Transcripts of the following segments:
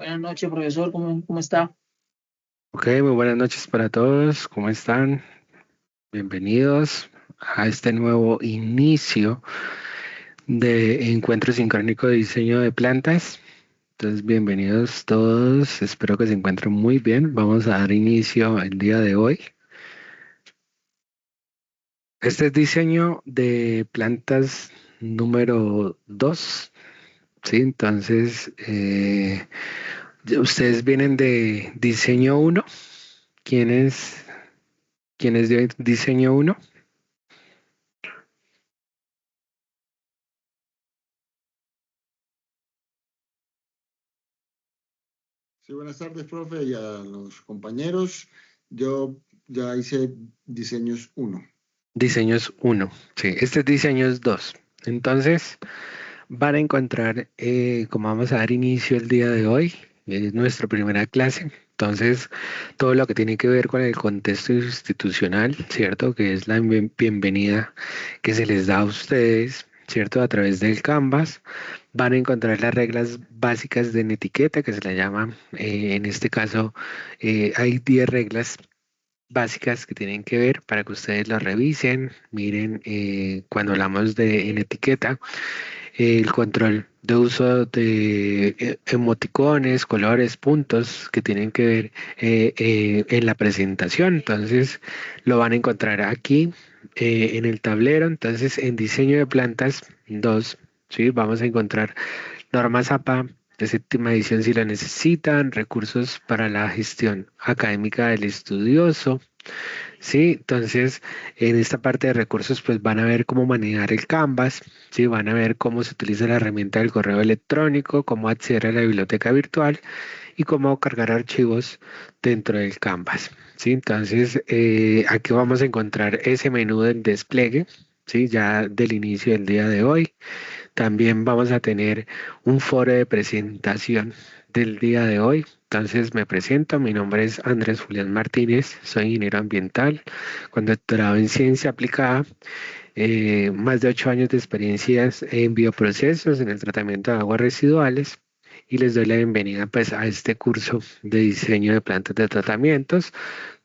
Buenas noches, profesor. ¿Cómo está? Ok, muy buenas noches para todos. ¿Cómo están? Bienvenidos a este nuevo inicio de Encuentro Sincrónico de Diseño de Plantas. Entonces, bienvenidos todos. Espero que se encuentren muy bien. Vamos a dar inicio el día de hoy. Este es diseño de plantas número 2. ¿Sí? Entonces, ustedes vienen de diseño uno. ¿Quién es, quién es de diseño uno? Sí, buenas tardes, profe, y a los compañeros. Yo ya hice diseños uno. Diseños uno, sí, este es diseños 2. Entonces, van a encontrar, como vamos a dar inicio el día de hoy, es nuestra primera clase. Entonces, todo lo que tiene que ver con el contexto institucional, ¿cierto? Que es la bienvenida que se les da a ustedes, ¿cierto? A través del Canvas, van a encontrar las reglas básicas de etiqueta, que se la llama, en este caso, hay 10 reglas básicas que tienen que ver para que ustedes lo revisen. Miren, cuando hablamos de en etiqueta, el control de uso de emoticones, colores, puntos que tienen que ver en la presentación. Entonces, lo van a encontrar aquí en el tablero. Entonces, en diseño de plantas 2, ¿sí? Vamos a encontrar normas APA de séptima edición si la necesitan, recursos para la gestión académica del estudioso. Sí, entonces en esta parte de recursos pues van a ver cómo manejar el Canvas, sí, van a ver cómo se utiliza la herramienta del correo electrónico, cómo acceder a la biblioteca virtual y cómo cargar archivos dentro del Canvas. Sí, entonces aquí vamos a encontrar ese menú del despliegue, sí, ya del inicio del día de hoy. También vamos a tener un foro de presentación del día de hoy. Entonces me presento, mi nombre es Andrés Julián Martínez, soy ingeniero ambiental con doctorado en ciencia aplicada, más de 8 años de experiencias en bioprocesos, en el tratamiento de aguas residuales y les doy la bienvenida pues a este curso de diseño de plantas de tratamientos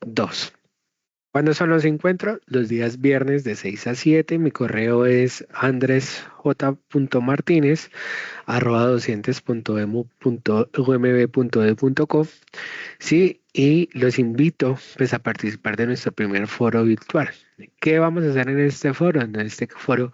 2. ¿Cuándo son los encuentros? Los días viernes de 6 a 7. Mi correo es andresj.martinez@docentes.emu.umb.edu.co. Sí, y los invito pues a participar de nuestro primer foro virtual. ¿Qué vamos a hacer en este foro? En este foro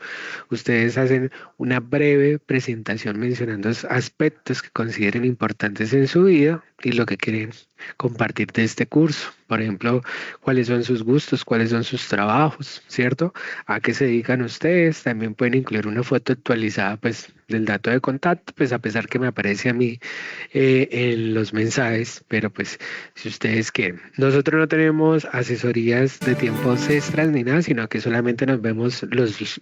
ustedes hacen una breve presentación mencionando los aspectos que consideren importantes en su vida y lo que quieren compartir de este curso. Por ejemplo, cuáles son sus gustos, cuáles son sus trabajos, ¿cierto? ¿A qué se dedican ustedes? También pueden incluir una foto actualizada pues del dato de contacto, pues a pesar que me aparece a mí en los mensajes, pero pues si ustedes quieren. Nosotros no tenemos asesorías de tiempos extras ni nada, sino que solamente nos vemos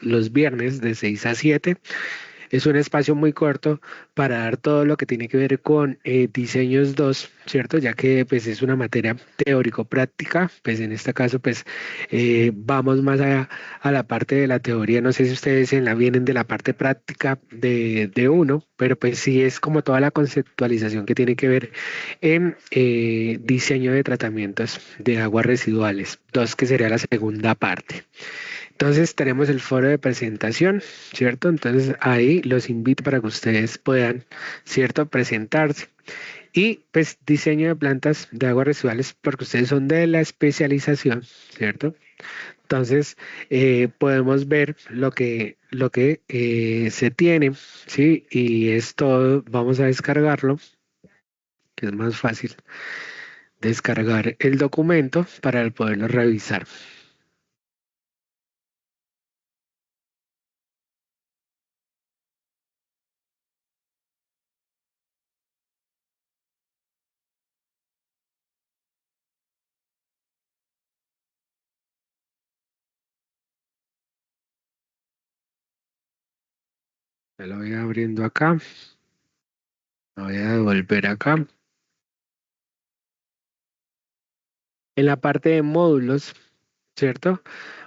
los viernes de 6 a 7. Es un espacio muy corto para dar todo lo que tiene que ver con diseños 2, ¿cierto? Ya que pues es una materia teórico-práctica, pues en este caso pues vamos más a la parte de la teoría. No sé si ustedes en la vienen de la parte práctica de uno, pero pues sí es como toda la conceptualización que tiene que ver en diseño de tratamientos de aguas residuales, 2 que sería la segunda parte. Entonces tenemos el foro de presentación, ¿cierto? Entonces ahí los invito para que ustedes puedan, ¿cierto? Presentarse. Y pues diseño de plantas de aguas residuales porque ustedes son de la especialización, ¿cierto? Entonces podemos ver lo que se tiene, ¿sí? Y es todo, vamos a descargarlo, que es más fácil descargar el documento para poderlo revisar. Me lo voy abriendo acá, lo voy a devolver acá. En la parte de módulos, ¿cierto?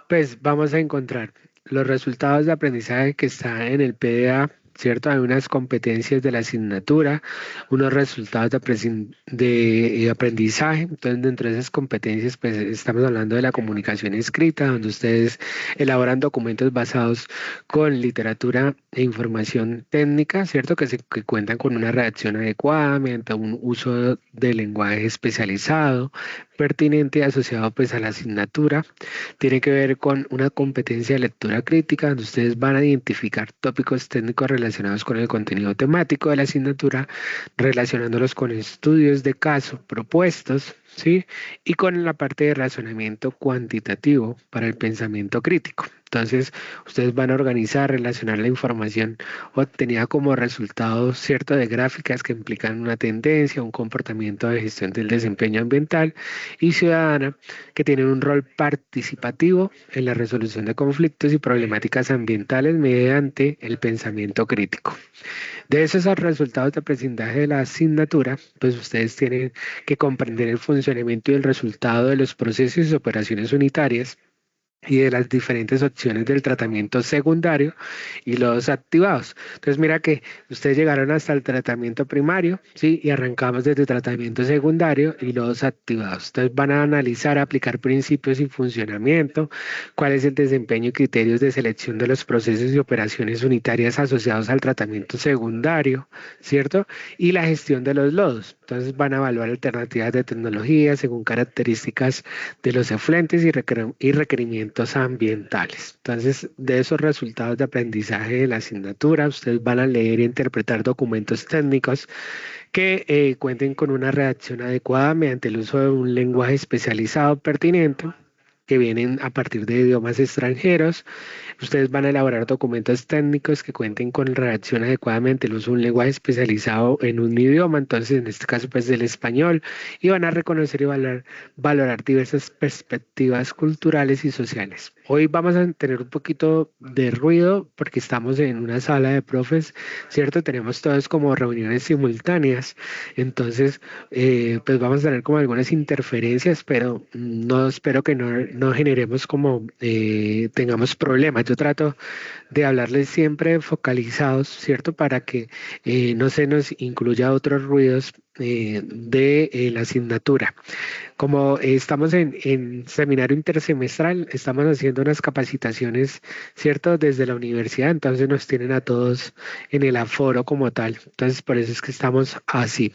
Pues vamos a encontrar los resultados de aprendizaje que está en el PDA, ¿cierto? Hay unas competencias de la asignatura, unos resultados de aprendizaje. Entonces, dentro de esas competencias, pues estamos hablando de la comunicación escrita, donde ustedes elaboran documentos basados con literatura e información técnica, ¿cierto? Que cuentan con una redacción adecuada mediante un uso de lenguaje especializado, pertinente y asociado pues a la asignatura. Tiene que ver con una competencia de lectura crítica, donde ustedes van a identificar tópicos técnicos relacionados con el contenido temático de la asignatura, relacionándolos con estudios de caso propuestos, ¿sí? Y con la parte de razonamiento cuantitativo para el pensamiento crítico. Entonces, ustedes van a organizar, relacionar la información obtenida como resultado, ¿cierto?, de gráficas que implican una tendencia, un comportamiento de gestión del desempeño ambiental y ciudadana, que tienen un rol participativo en la resolución de conflictos y problemáticas ambientales mediante el pensamiento crítico. De esos resultados de aprendizaje de la asignatura, pues ustedes tienen que comprender el funcionamiento y el resultado de los procesos y operaciones unitarias y de las diferentes opciones del tratamiento secundario y los activados. Entonces mira que ustedes llegaron hasta el tratamiento primario, ¿sí? Y arrancamos desde el tratamiento secundario y los activados. Entonces van a analizar, aplicar principios y funcionamiento, cuál es el desempeño y criterios de selección de los procesos y operaciones unitarias asociados al tratamiento secundario, ¿cierto? Y la gestión de los lodos. Entonces van a evaluar alternativas de tecnología según características de los efluentes y requerimientos ambientales. Entonces, de esos resultados de aprendizaje de la asignatura, ustedes van a leer e interpretar documentos técnicos que cuenten con una redacción adecuada mediante el uso de un lenguaje especializado pertinente, que vienen a partir de idiomas extranjeros. Ustedes van a elaborar documentos técnicos que cuenten con redacción adecuadamente, el uso de un lenguaje especializado en un idioma, entonces en este caso pues del español, y van a reconocer y valorar diversas perspectivas culturales y sociales. Hoy vamos a tener un poquito de ruido porque estamos en una sala de profes, ¿cierto? Tenemos todos como reuniones simultáneas, entonces pues vamos a tener como algunas interferencias, pero no espero que no generemos como tengamos problemas. Yo trato de hablarles siempre focalizados, ¿cierto? Para que no se nos incluya otros ruidos de la asignatura. Como estamos en seminario intersemestral, estamos haciendo unas capacitaciones, ¿cierto? Desde la universidad, entonces nos tienen a todos en el aforo como tal. Entonces, por eso es que estamos así.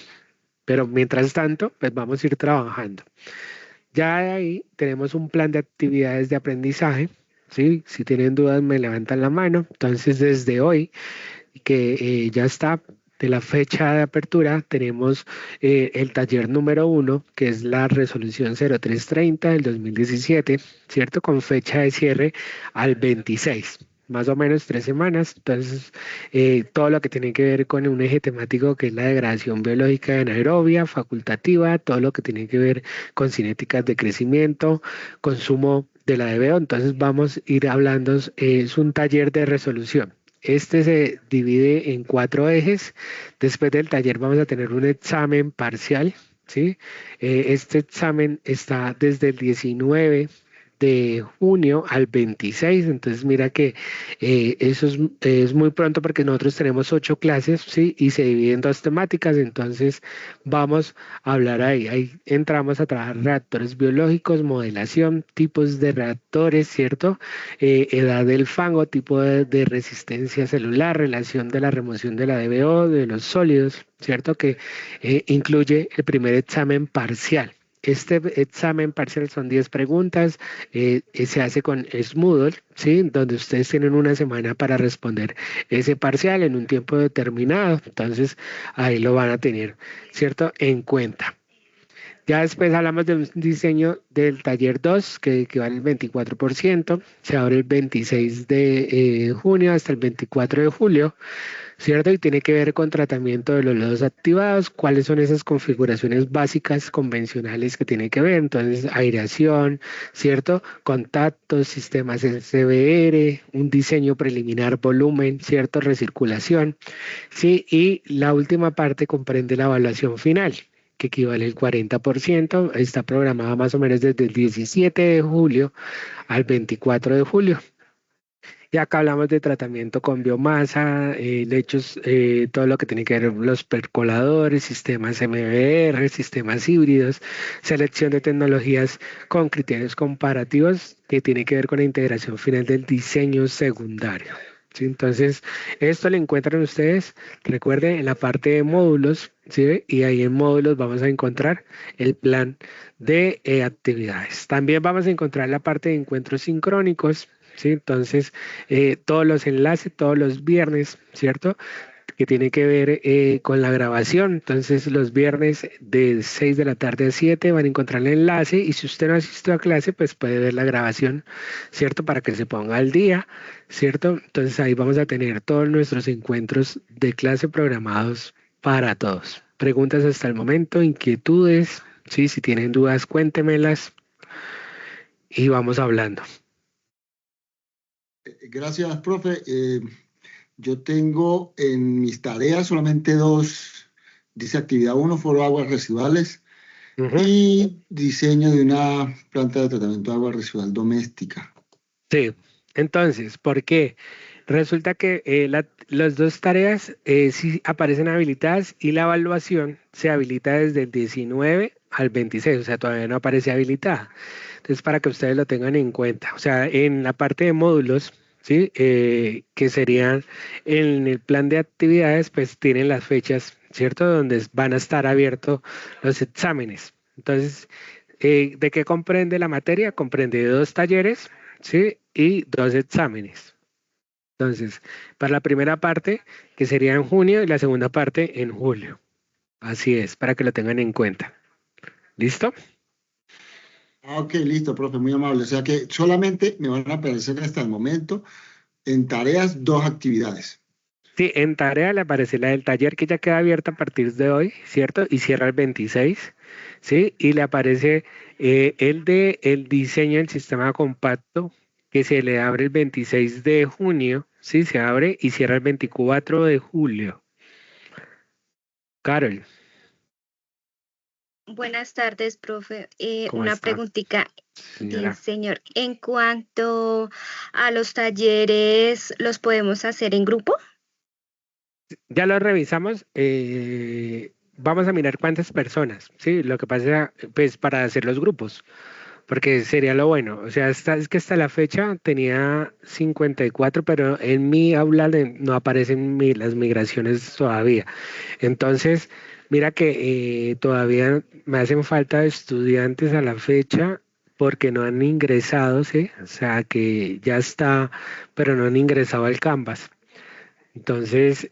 Pero mientras tanto, pues vamos a ir trabajando. Ya de ahí tenemos un plan de actividades de aprendizaje, ¿sí? Si tienen dudas me levantan la mano. Entonces desde hoy, que ya está de la fecha de apertura, tenemos el taller número 1, que es la resolución 0330 del 2017, ¿cierto? Con fecha de cierre al 26. Más o menos 3 semanas. Entonces, todo lo que tiene que ver con un eje temático que es la degradación biológica anaerobia, facultativa, todo lo que tiene que ver con cinéticas de crecimiento, consumo de la DBO. Entonces, vamos a ir hablando, es un taller de resolución. Este se divide en 4 ejes. Después del taller vamos a tener un examen parcial, ¿sí? Este examen está desde el 19 de junio al 26, entonces mira que eso es muy pronto porque nosotros tenemos 8 clases, ¿sí? Y se dividen en 2 temáticas, entonces vamos a hablar ahí entramos a trabajar reactores biológicos, modelación, tipos de reactores, ¿cierto? Edad del fango, tipo de resistencia celular, relación de la remoción de la DBO, de los sólidos, ¿cierto? Que incluye el primer examen parcial. Este examen parcial son 10 preguntas, se hace con Moodle, ¿sí? Donde ustedes tienen una semana para responder ese parcial en un tiempo determinado. Entonces, ahí lo van a tener, ¿cierto? En cuenta. Ya después hablamos de un diseño del taller 2 que equivale al 24%, se abre el 26 de junio hasta el 24 de julio. ¿Cierto? Y tiene que ver con tratamiento de los lodos activados, cuáles son esas configuraciones básicas convencionales que tiene que ver, entonces aireación, ¿cierto? Contactos, sistemas SBR, un diseño preliminar, volumen, ¿cierto? Recirculación, ¿sí? Y la última parte comprende la evaluación final, que equivale al 40%, está programada más o menos desde el 17 de julio al 24 de julio. Y acá hablamos de tratamiento con biomasa, lechos, todo lo que tiene que ver los percoladores, sistemas MBR, sistemas híbridos, selección de tecnologías con criterios comparativos que tiene que ver con la integración final del diseño secundario. ¿Sí? Entonces, esto lo encuentran ustedes, recuerden, en la parte de módulos, ¿sí? Y ahí en módulos vamos a encontrar el plan de actividades. También vamos a encontrar la parte de encuentros sincrónicos, ¿sí? Entonces, todos los enlaces, todos los viernes, ¿cierto? Que tiene que ver con la grabación. Entonces, los viernes de 6 de la tarde a 7 van a encontrar el enlace y si usted no asistió a clase, pues puede ver la grabación, ¿cierto? Para que se ponga al día, ¿cierto? Entonces, ahí vamos a tener todos nuestros encuentros de clase programados para todos. Preguntas hasta el momento, inquietudes, ¿sí? Si tienen dudas, cuéntemelas y vamos hablando. Gracias, profe. Yo tengo en mis tareas solamente dos, dice actividad 1, foro aguas residuales y diseño de una planta de tratamiento de agua residual doméstica. Sí, entonces, ¿por qué? Resulta que las dos tareas sí aparecen habilitadas y la evaluación se habilita desde el 19 al 26, o sea, todavía no aparece habilitada. Entonces, para que ustedes lo tengan en cuenta, o sea, en la parte de módulos, ¿sí? Que serían en el plan de actividades, pues tienen las fechas, ¿cierto? Donde van a estar abiertos los exámenes. Entonces, ¿de qué comprende la materia? Comprende 2 talleres, ¿sí? Y 2 exámenes. Entonces, para la primera parte, que sería en junio, y la segunda parte en julio. Así es, para que lo tengan en cuenta. ¿Listo? Ok, listo, profe, muy amable. O sea que solamente me van a aparecer hasta el momento en tareas 2 actividades. Sí, en tarea le aparece la del taller que ya queda abierta a partir de hoy, ¿cierto? Y cierra el 26, ¿sí? Y le aparece el de el diseño del sistema compacto que se le abre el 26 de junio, ¿sí? Se abre y cierra el 24 de julio. Carol, Buenas tardes, profe. ¿cómo Una está, preguntita, señora? señor. En cuanto a los talleres, ¿los podemos hacer en grupo? Ya lo revisamos. Vamos a mirar cuántas personas, ¿sí? Lo que pasa, pues, para hacer los grupos. Porque sería lo bueno. O sea, es que hasta la fecha tenía 54, pero en mi aula no aparecen las migraciones todavía. Entonces, mira que todavía me hacen falta estudiantes a la fecha porque no han ingresado, ¿sí? O sea, que ya está, pero no han ingresado al Canvas. Entonces,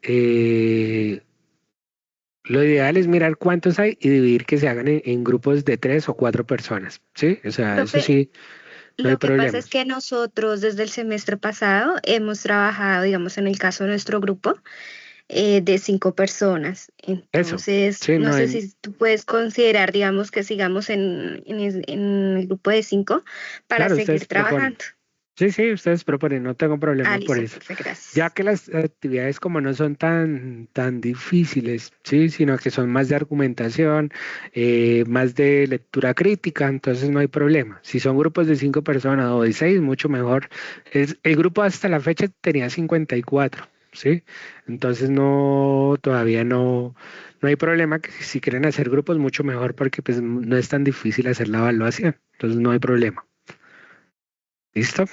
lo ideal es mirar cuántos hay y dividir que se hagan en grupos de 3 o 4 personas, ¿sí? O sea, eso Profe, sí, no hay lo que pasa problema. es que nosotros desde el semestre pasado hemos trabajado, digamos, en el caso de nuestro grupo, de 5 personas. Eso, Entonces, sí, no no sé hay, si tú puedes considerar, digamos, que sigamos en el grupo de 5 para claro, seguir ustedes proponen. trabajando. Sí, sí, ustedes proponen, no tengo problema por Listo, eso. profe, Ya gracias. que las actividades como no son tan difíciles, sí, sino que son más de argumentación, más de lectura crítica, entonces no hay problema. Si son grupos de 5 personas o de 6, mucho mejor. El grupo hasta la fecha tenía 54, ¿sí? Entonces no, todavía no hay problema, que si quieren hacer grupos, mucho mejor porque pues no es tan difícil hacer la evaluación, entonces no hay problema. ¿Listo?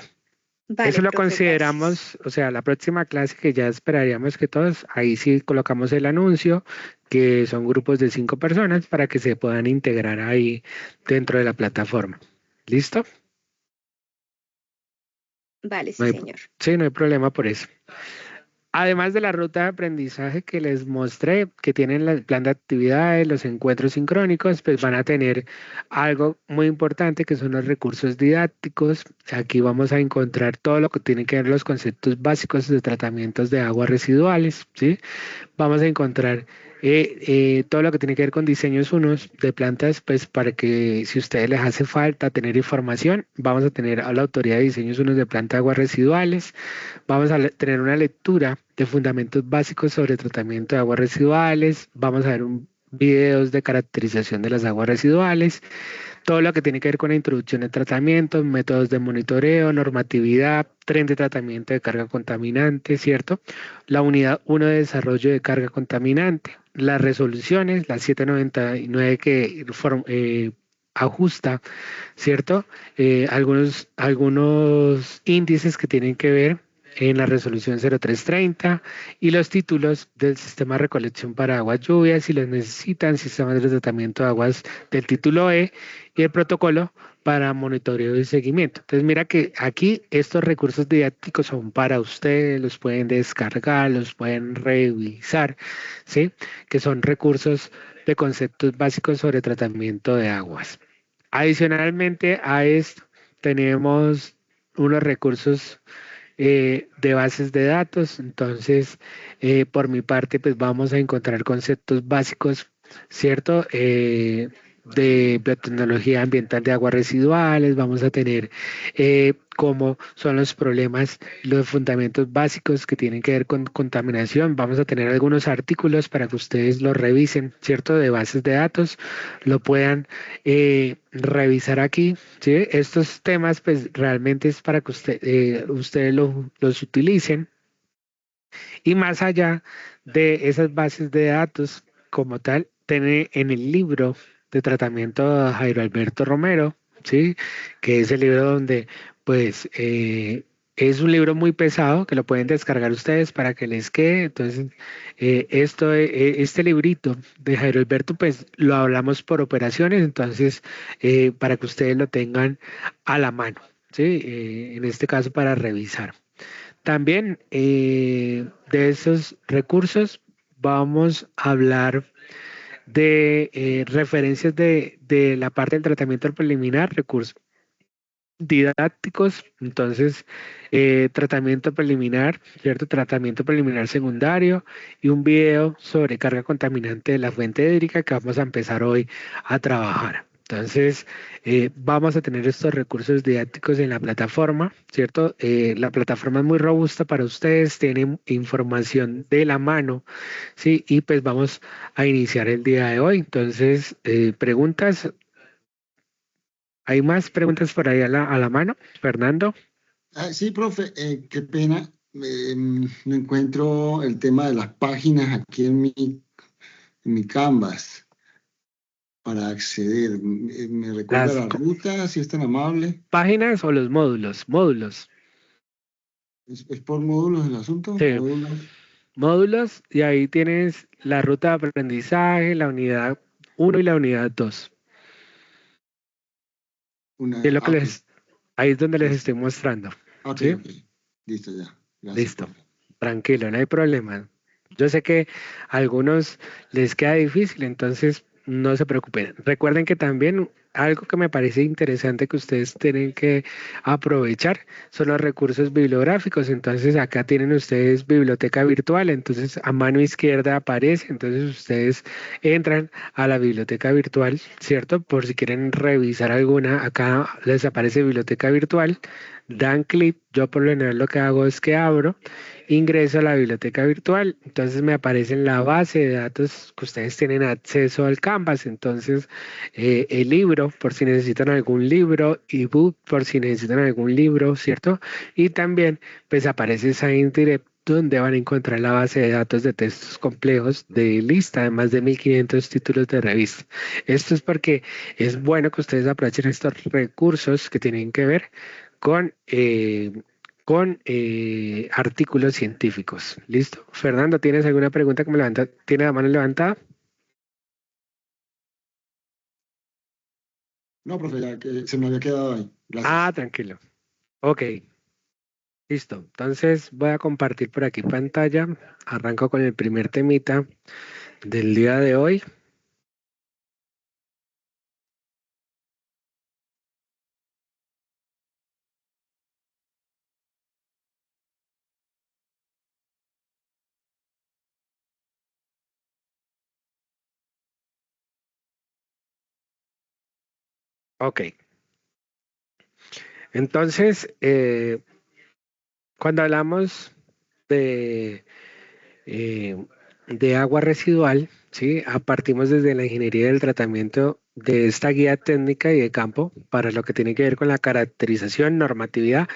Eso Vale, lo profe, gracias. consideramos, o sea, la próxima clase que ya esperaríamos que todos, ahí sí colocamos el anuncio, que son grupos de 5 personas para que se puedan integrar ahí dentro de la plataforma. ¿Listo? Vale, No sí, hay, señor. sí, no hay problema por eso. Además de la ruta de aprendizaje que les mostré, que tienen el plan de actividades, los encuentros sincrónicos, pues van a tener algo muy importante que son los recursos didácticos. Aquí vamos a encontrar todo lo que tiene que ver los conceptos básicos de tratamientos de aguas residuales, ¿sí? Vamos a encontrar todo lo que tiene que ver con diseños unos de plantas, pues para que si a ustedes les hace falta tener información, vamos a tener a la autoridad de diseños unos de planta de aguas residuales. Vamos a tener una lectura de fundamentos básicos sobre tratamiento de aguas residuales. Vamos a ver un videos de caracterización de las aguas residuales, todo lo que tiene que ver con la introducción de tratamientos, métodos de monitoreo, normatividad, tren de tratamiento de carga contaminante, ¿cierto? La unidad 1 de desarrollo de carga contaminante, las resoluciones, la 799 que ajusta, ¿cierto? Algunos índices que tienen que ver en la resolución 0330 y los títulos del sistema de recolección para aguas lluvias si los necesitan, sistemas de tratamiento de aguas del título E y el protocolo para monitoreo y seguimiento. Entonces mira que aquí estos recursos didácticos son para ustedes, los pueden descargar, los pueden revisar, ¿sí? Que son recursos de conceptos básicos sobre tratamiento de aguas. Adicionalmente a esto tenemos unos recursos de bases de datos. Entonces, por mi parte, pues vamos a encontrar conceptos básicos, ¿cierto? De biotecnología ambiental de aguas residuales, vamos a tener cómo son los problemas, los fundamentos básicos que tienen que ver con contaminación, vamos a tener algunos artículos para que ustedes los revisen, ¿cierto? De bases de datos, lo puedan revisar aquí, ¿sí? Estos temas pues realmente es para que ustedes los utilicen y más allá de esas bases de datos como tal, tiene en el libro de tratamiento de Jairo Alberto Romero, ¿sí? Que es el libro donde pues es un libro muy pesado que lo pueden descargar ustedes para que les quede. Entonces, este librito de Jairo Alberto, pues lo hablamos por operaciones, entonces para que ustedes lo tengan a la mano, ¿sí? En este caso para revisar. También de esos recursos vamos a hablar de referencias de la parte del tratamiento preliminar, recursos didácticos, entonces tratamiento preliminar, ¿cierto? Tratamiento preliminar secundario y un video sobre carga contaminante de la fuente hídrica que vamos a empezar hoy a trabajar. Entonces, vamos a tener estos recursos didácticos en la plataforma, ¿cierto? La plataforma es muy robusta para ustedes, tienen información de la mano, ¿sí? Y pues vamos a iniciar el día de hoy. Entonces, preguntas. ¿Hay más preguntas por ahí a la mano, Fernando? Sí, profe, qué pena. No encuentro el tema de las páginas aquí en mi Canvas para acceder. ¿Me recuerda Las la ruta, si es tan amable? páginas o los módulos. Módulos. ¿Es por módulos el asunto? Sí, Módulos. módulos y ahí tienes la ruta de aprendizaje, la unidad 1 y la unidad 2. Es lo que Ok, ahí es donde les listo. estoy mostrando. Ok, ¿Sí? ok. Listo ya. Gracias, Listo. profe. Tranquilo, no hay problema. Yo sé que a algunos les queda difícil, entonces no se preocupen. Recuerden que también algo que me parece interesante que ustedes tienen que aprovechar son los recursos bibliográficos. Entonces acá tienen ustedes biblioteca virtual, entonces a mano izquierda aparece, entonces ustedes entran a la biblioteca virtual, ¿cierto? Por si quieren revisar alguna, acá les aparece biblioteca virtual, dan clic, yo por lo general lo que hago es que abro. Ingreso a la biblioteca virtual, entonces me aparece en la base de datos que ustedes tienen acceso al Canvas, entonces el libro por si necesitan algún libro, ebook por si necesitan algún libro, ¿cierto? Y también pues aparece Science Direct donde van a encontrar la base de datos de textos complejos de lista de más de 1500 títulos de revista. Esto es porque es bueno que ustedes aprovechen estos recursos que tienen que ver con artículos científicos. ¿Listo? Fernando, ¿tienes alguna pregunta que me levanta? ¿Tiene la mano levantada? No, profe, ya que se me había quedado ahí. Ah, Gracias. tranquilo. Ok, listo. Entonces voy a compartir por aquí pantalla. Arranco con el primer temita del día de hoy. Ok. Entonces, cuando hablamos de de agua residual, ¿sí? Partimos desde la ingeniería del tratamiento de esta guía técnica y de campo para lo que tiene que ver con la caracterización, normatividad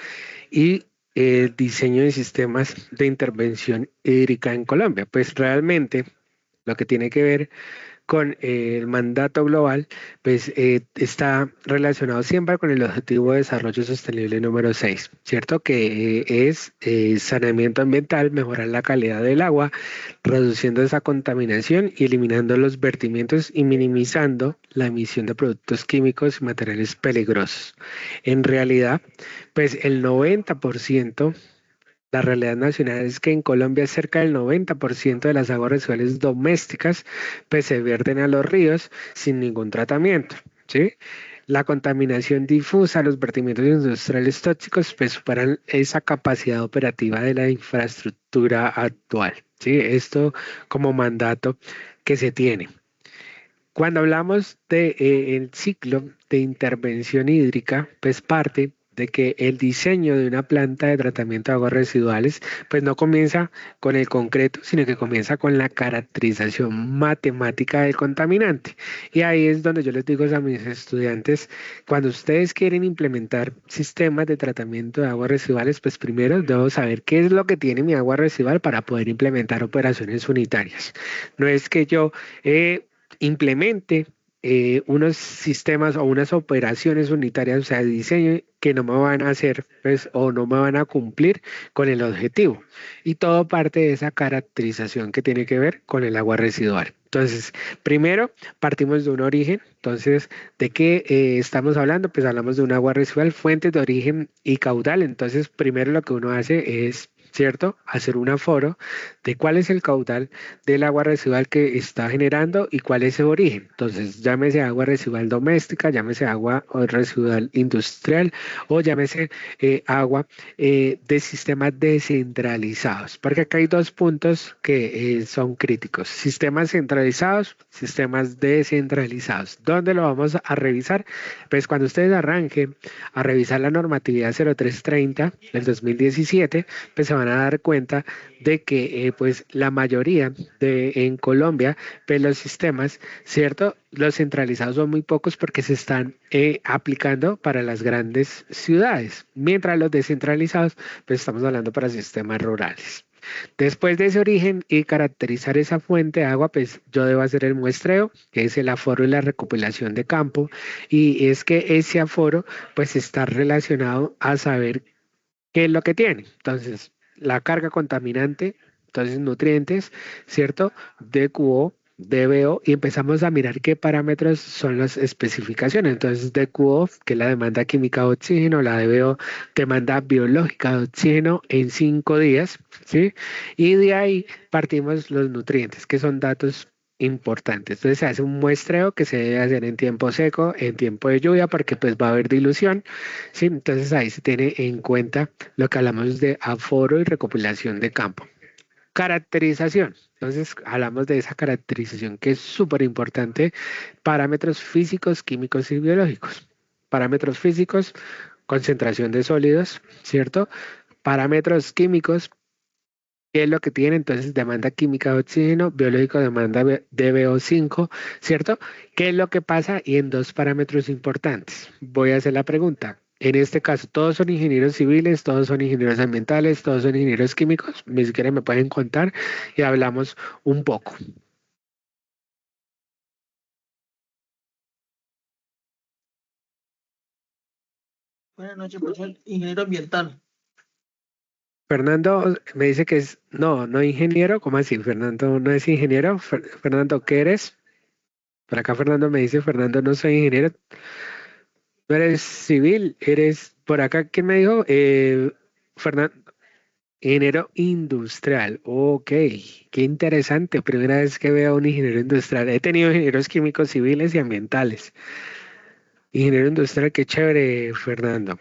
y el diseño de sistemas de intervención hídrica en Colombia. Pues realmente lo que tiene que ver con el mandato global, pues está relacionado siempre con el Objetivo de Desarrollo Sostenible número 6, ¿cierto? Que es saneamiento ambiental, mejorar la calidad del agua, reduciendo esa contaminación y eliminando los vertimientos y minimizando la emisión de productos químicos y materiales peligrosos. En realidad, pues el 90%. La realidad nacional es que en Colombia cerca del 90% de las aguas residuales domésticas pues se vierten a los ríos sin ningún tratamiento, ¿sí? La contaminación difusa, los vertimientos industriales tóxicos pues superan esa capacidad operativa de la infraestructura actual, ¿sí? Esto como mandato que se tiene. Cuando hablamos de el ciclo de intervención hídrica, pues parte de que el diseño de una planta de tratamiento de aguas residuales, pues no comienza con el concreto, sino que comienza con la caracterización matemática del contaminante. Y ahí es donde yo les digo a mis estudiantes, cuando ustedes quieren implementar sistemas de tratamiento de aguas residuales, pues primero debo saber qué es lo que tiene mi agua residual para poder implementar operaciones unitarias. No es que yo implemente unos sistemas o unas operaciones unitarias, o sea, de diseño que no me van a hacer pues, o no me van a cumplir con el objetivo. Y todo parte de esa caracterización que tiene que ver con el agua residual. Entonces, primero partimos de un origen. Entonces, ¿de qué estamos hablando? Pues hablamos de un agua residual, fuentes de origen y caudal. Entonces, primero lo que uno hace es, ¿cierto? Hacer un aforo de cuál es el caudal del agua residual que está generando y cuál es su origen. Entonces, llámese agua residual doméstica, llámese agua residual industrial o llámese agua de sistemas descentralizados. Porque acá hay dos puntos que son críticos. Sistemas centralizados, sistemas descentralizados. ¿Dónde lo vamos a revisar? Pues cuando ustedes arranquen a revisar la normatividad 0330 del 2017, pues se van a dar cuenta de que pues la mayoría en Colombia, pues los sistemas, ¿cierto? Los centralizados son muy pocos porque se están aplicando para las grandes ciudades, mientras los descentralizados, pues estamos hablando para sistemas rurales. Después de ese origen y caracterizar esa fuente de agua, pues yo debo hacer el muestreo, que es el aforo y la recopilación de campo, y es que ese aforo pues está relacionado a saber qué es lo que tiene. Entonces, la carga contaminante, entonces nutrientes, ¿cierto? DQO, DBO, y empezamos a mirar qué parámetros son las especificaciones. Entonces, DQO, que es la demanda química de oxígeno, la DBO, demanda biológica de oxígeno en 5 días, ¿sí? Y de ahí partimos los nutrientes, que son datos importantes. Entonces se hace un muestreo que se debe hacer en tiempo seco, en tiempo de lluvia, porque pues va a haber dilución, ¿sí? Entonces ahí se tiene en cuenta lo que hablamos de aforo y recopilación de campo. Caracterización. Entonces hablamos de esa caracterización que es súper importante. Parámetros físicos, químicos y biológicos. Parámetros físicos, concentración de sólidos, ¿cierto? Parámetros químicos, ¿qué es lo que tiene? Entonces, demanda química de oxígeno, biológico, demanda de BO5, ¿cierto? ¿Qué es lo que pasa? Y en dos parámetros importantes. Voy a hacer la pregunta. En este caso, todos son ingenieros civiles, todos son ingenieros ambientales, todos son ingenieros químicos. Ni siquiera me pueden contar y hablamos un poco. Buenas noches, profesor. Ingeniero ambiental. Fernando me dice que es, no ingeniero. ¿Cómo así? Fernando no es ingeniero. Fernando, ¿qué eres? Por acá Fernando me dice, Fernando, no soy ingeniero. No eres civil, eres, por acá, ¿quién me dijo? Fernando, ingeniero industrial. Ok, qué interesante. Primera vez que veo a un ingeniero industrial. He tenido ingenieros químicos civiles y ambientales. Ingeniero industrial, qué chévere, Fernando.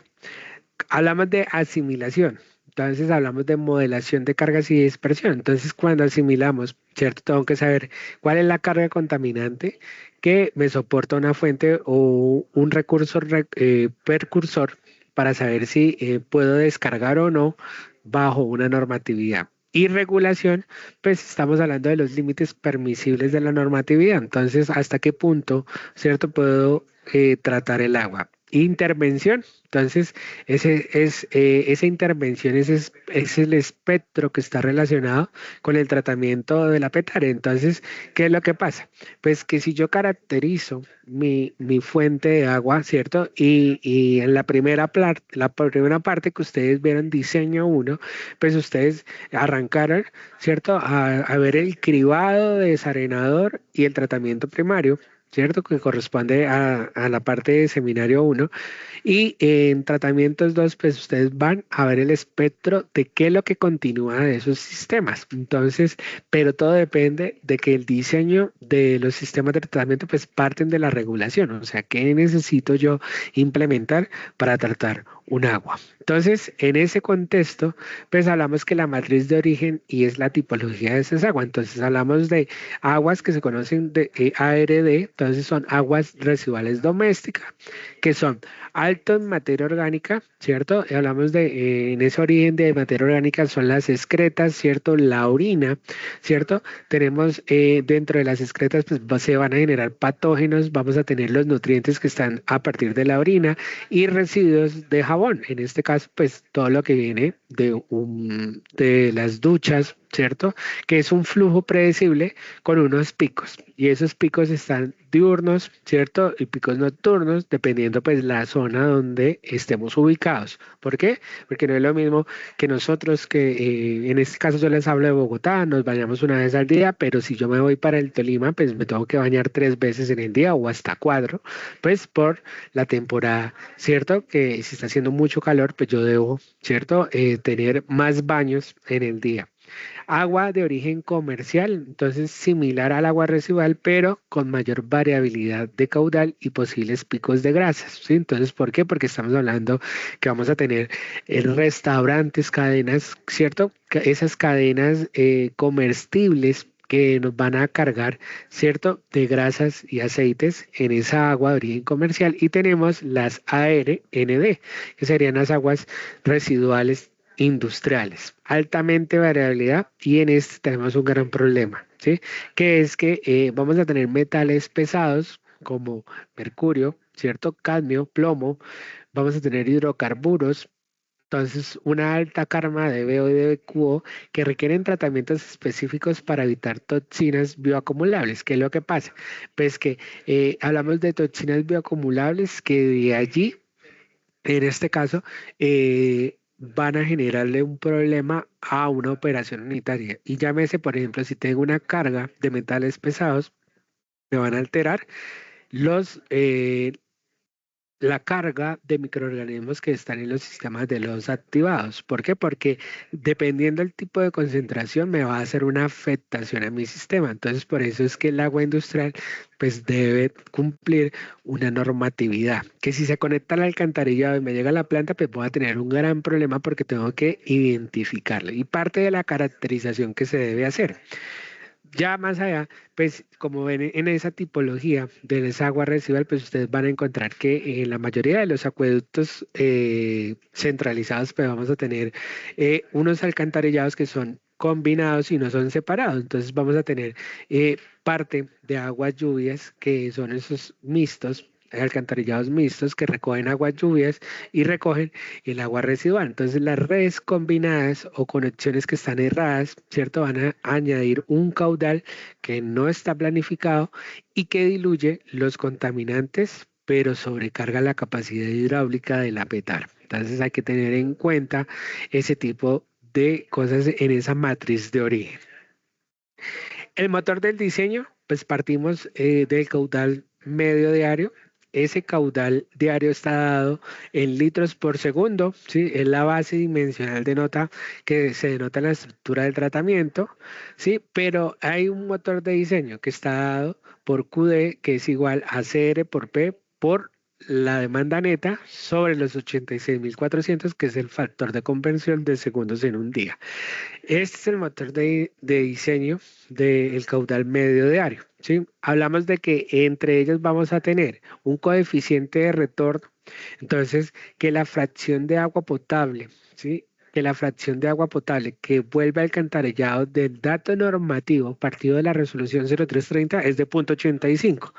Hablamos de asimilación. Entonces hablamos de modelación de cargas y dispersión. Entonces cuando asimilamos, ¿cierto? Tengo que saber cuál es la carga contaminante que me soporta una fuente o un recurso precursor para saber si puedo descargar o no bajo una normatividad. Y regulación, pues estamos hablando de los límites permisibles de la normatividad. Entonces, ¿hasta qué punto, cierto, puedo tratar el agua? Intervención. Entonces, esa intervención es el espectro que está relacionado con el tratamiento de la petaria. Entonces, ¿qué es lo que pasa? Pues que si yo caracterizo mi fuente de agua, ¿cierto? Y en la primera parte que ustedes vieron, diseño uno, pues ustedes arrancaron, ¿cierto? A ver el cribado, desarenador y el tratamiento primario, ¿cierto? Que corresponde a la parte de seminario uno. Y en tratamientos 2 pues ustedes van a ver el espectro de qué es lo que continúa de esos sistemas. Entonces, pero todo depende de que el diseño de los sistemas de tratamiento pues parten de la regulación. O sea, ¿qué necesito yo implementar para tratar un agua? Entonces, en ese contexto, pues hablamos que la matriz de origen y es la tipología de esas aguas. Entonces, hablamos de aguas que se conocen de ARD, entonces son aguas residuales domésticas, que son alto en materia orgánica, ¿cierto? Y hablamos de, en ese origen de materia orgánica son las excretas, ¿cierto? La orina, ¿cierto? Tenemos dentro de las excretas, pues se van a generar patógenos, vamos a tener los nutrientes que están a partir de la orina y residuos de jabón. En este caso, pues todo lo que viene de las duchas, ¿cierto? Que es un flujo predecible con unos picos y esos picos están diurnos, ¿cierto? Y picos nocturnos, dependiendo pues la zona donde estemos ubicados. ¿Por qué? Porque no es lo mismo que nosotros que en este caso yo les hablo de Bogotá, nos bañamos una vez al día, pero si yo me voy para el Tolima, pues me tengo que bañar 3 veces en el día o hasta 4, pues por la temporada, ¿cierto? Que si está haciendo mucho calor, pues yo debo, ¿cierto? Tener más baños en el día. Agua de origen comercial, entonces similar al agua residual, pero con mayor variabilidad de caudal y posibles picos de grasas, ¿sí? Entonces, ¿por qué? Porque estamos hablando que vamos a tener restaurantes, cadenas, ¿cierto? Esas cadenas comestibles que nos van a cargar, ¿cierto? De grasas y aceites en esa agua de origen comercial y tenemos las ARND, que serían las aguas residuales industriales, altamente variabilidad y en este tenemos un gran problema, ¿sí? Que es que vamos a tener metales pesados como mercurio, ¿cierto? Cadmio, plomo, vamos a tener hidrocarburos. Entonces, una alta carga de BO y de QO que requieren tratamientos específicos para evitar toxinas bioacumulables. ¿Qué es lo que pasa? Pues que hablamos de toxinas bioacumulables que de allí en este caso, van a generarle un problema a una operación unitaria. Y llámese, por ejemplo, si tengo una carga de metales pesados, me van a alterar los, la carga de microorganismos que están en los sistemas de los activados. ¿Por qué? Porque dependiendo del tipo de concentración me va a hacer una afectación a mi sistema. Entonces, por eso es que el agua industrial pues debe cumplir una normatividad. Que si se conecta al alcantarillado y me llega a la planta, pues voy a tener un gran problema porque tengo que identificarlo. Y parte de la caracterización que se debe hacer. Ya más allá, pues como ven en esa tipología de esa agua residual, pues ustedes van a encontrar que en la mayoría de los acueductos centralizados, pues vamos a tener unos alcantarillados que son combinados y no son separados. Entonces vamos a tener parte de aguas lluvias que son esos mixtos, alcantarillados mixtos que recogen aguas lluvias y recogen el agua residual. Entonces las redes combinadas o conexiones que están erradas, ¿cierto? Van a añadir un caudal que no está planificado y que diluye los contaminantes, pero sobrecarga la capacidad hidráulica de la petar. Entonces hay que tener en cuenta ese tipo de cosas en esa matriz de origen. El motor del diseño, pues partimos del caudal medio diario. Ese caudal diario está dado en litros por segundo, ¿sí? Es la base dimensional de nota que se denota en la estructura del tratamiento, ¿sí? Pero hay un motor de diseño que está dado por QD, que es igual a CR por P por la demanda neta sobre los 86.400, que es el factor de conversión de segundos en un día. Este es el motor de diseño del caudal medio diario, ¿sí? Hablamos de que entre ellos vamos a tener un coeficiente de retorno, entonces que la fracción de agua potable, ¿sí? que la fracción de agua potable que vuelve al alcantarillado del dato normativo partido de la resolución 0330 es de 0.85.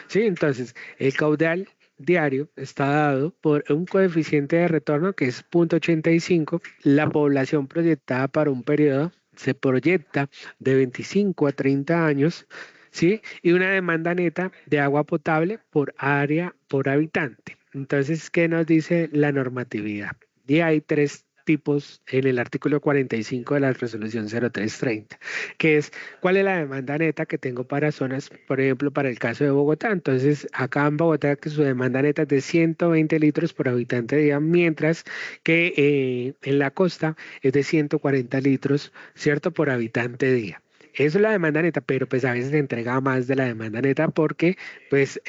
¿Sí? Entonces, el caudal diario está dado por un coeficiente de retorno que es 0.85. La población proyectada para un periodo se proyecta de 25 a 30 años, ¿sí? Y una demanda neta de agua potable por área por habitante. Entonces, ¿qué nos dice la normatividad? Y hay tres tipos en el artículo 45 de la resolución 0330, que es cuál es la demanda neta que tengo para zonas, por ejemplo, para el caso de Bogotá. Entonces, acá en Bogotá, que su demanda neta es de 120 litros por habitante día, mientras que en la costa es de 140 litros, ¿cierto?, por habitante día. Eso es la demanda neta, pero pues a veces se entrega más de la demanda neta porque pues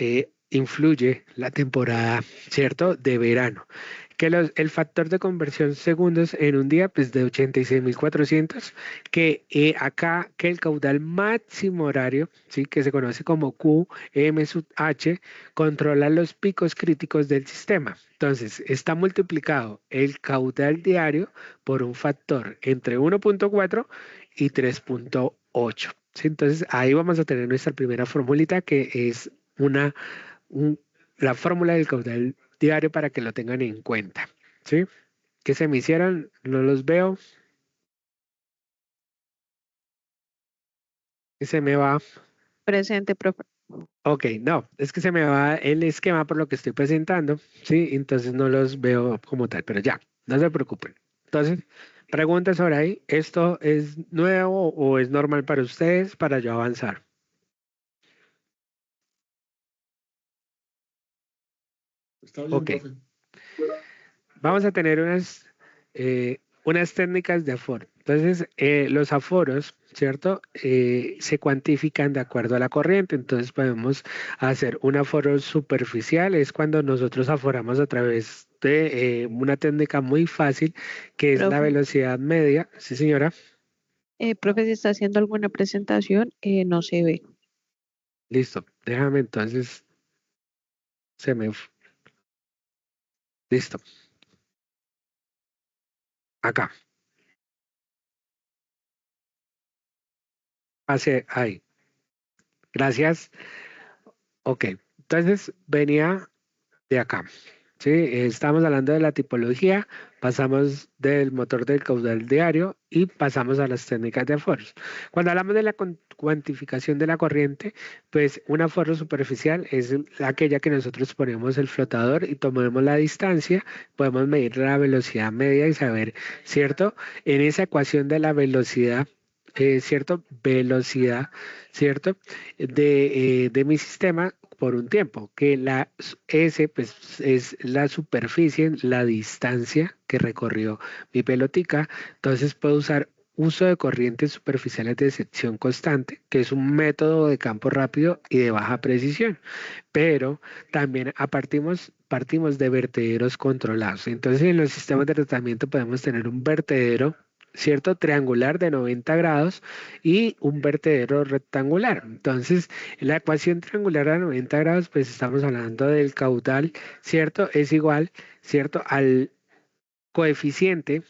influye la temporada, ¿cierto?, de verano. Que el factor de conversión segundos en un día, pues de 86.400, que acá que el caudal máximo horario, ¿sí?, que se conoce como QM sub H, controla los picos críticos del sistema. Entonces, está multiplicado el caudal diario por un factor entre 1.4 y 3.8. ¿Sí? Entonces, ahí vamos a tener nuestra primera formulita, que es la fórmula del caudal diario para que lo tengan en cuenta. ¿Sí? ¿Qué se me hicieron? No los veo. ¿Qué se me va? Presente, profe. Ok, no, es que se me va el esquema por lo que estoy presentando, ¿sí? Entonces no los veo como tal, pero ya, no se preocupen. Entonces, preguntas sobre ahí, ¿esto es nuevo o es normal para ustedes para yo avanzar? Está bien, Ok. profe. Vamos a tener unas técnicas de aforo. Entonces, los aforos, ¿cierto? Se cuantifican de acuerdo a la corriente. Entonces, podemos hacer un aforo superficial. Es cuando nosotros aforamos a través de una técnica muy fácil, que es la Profe. velocidad media. Sí, señora. Profe, si está haciendo alguna presentación, no se ve. Listo. Déjame entonces. Listo. Acá. Pase ahí. Gracias. Ok. Entonces, venía de acá. Sí, estamos hablando de la tipología, pasamos del motor del caudal diario y pasamos a las técnicas de aforos. Cuando hablamos de la cuantificación de la corriente, pues un aforo superficial es aquella que nosotros ponemos el flotador y tomamos la distancia, podemos medir la velocidad media y saber, ¿cierto? En esa ecuación de la velocidad, ¿cierto? Velocidad, ¿cierto? De mi sistema por un tiempo, que la S pues, es la superficie, la distancia que recorrió mi pelotica. Entonces puedo usar uso de corrientes superficiales de sección constante, que es un método de campo rápido y de baja precisión, pero también partimos de vertederos controlados. Entonces en los sistemas de tratamiento podemos tener un vertedero, ¿cierto?, triangular de 90 grados y un vertedero rectangular. Entonces, la ecuación triangular a 90 grados, pues estamos hablando del caudal, ¿cierto? Es igual, ¿cierto?, al coeficiente,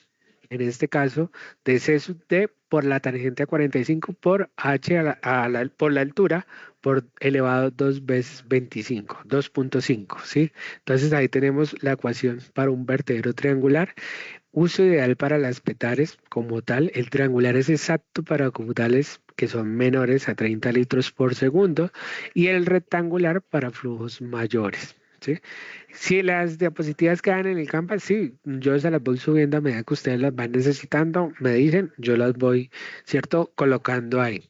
en este caso, de C sub D por la tangente a 45 por H por la altura por elevado 2 veces 25, 2.5, ¿sí? Entonces ahí tenemos la ecuación para un vertedero triangular. Uso ideal para las petares como tal. El triangular es exacto para caudales que son menores a 30 litros por segundo y el rectangular para flujos mayores. ¿Sí? Si las diapositivas quedan en el Canvas, sí, yo se las voy subiendo a medida que ustedes las van necesitando, me dicen, yo las voy, ¿cierto?, colocando ahí.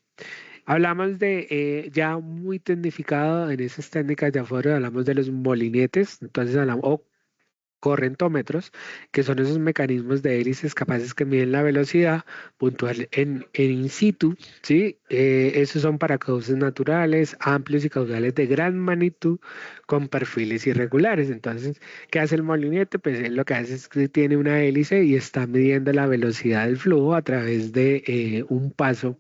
Hablamos de ya muy tecnificado en esas técnicas de aforo, hablamos de los molinetes, entonces hablamos, correntómetros, que son esos mecanismos de hélices capaces que miden la velocidad puntual en in situ, ¿sí? Esos son para cauces naturales, amplios y caudales de gran magnitud con perfiles irregulares. Entonces, ¿qué hace el molinete? Pues él lo que hace es que tiene una hélice y está midiendo la velocidad del flujo a través de un paso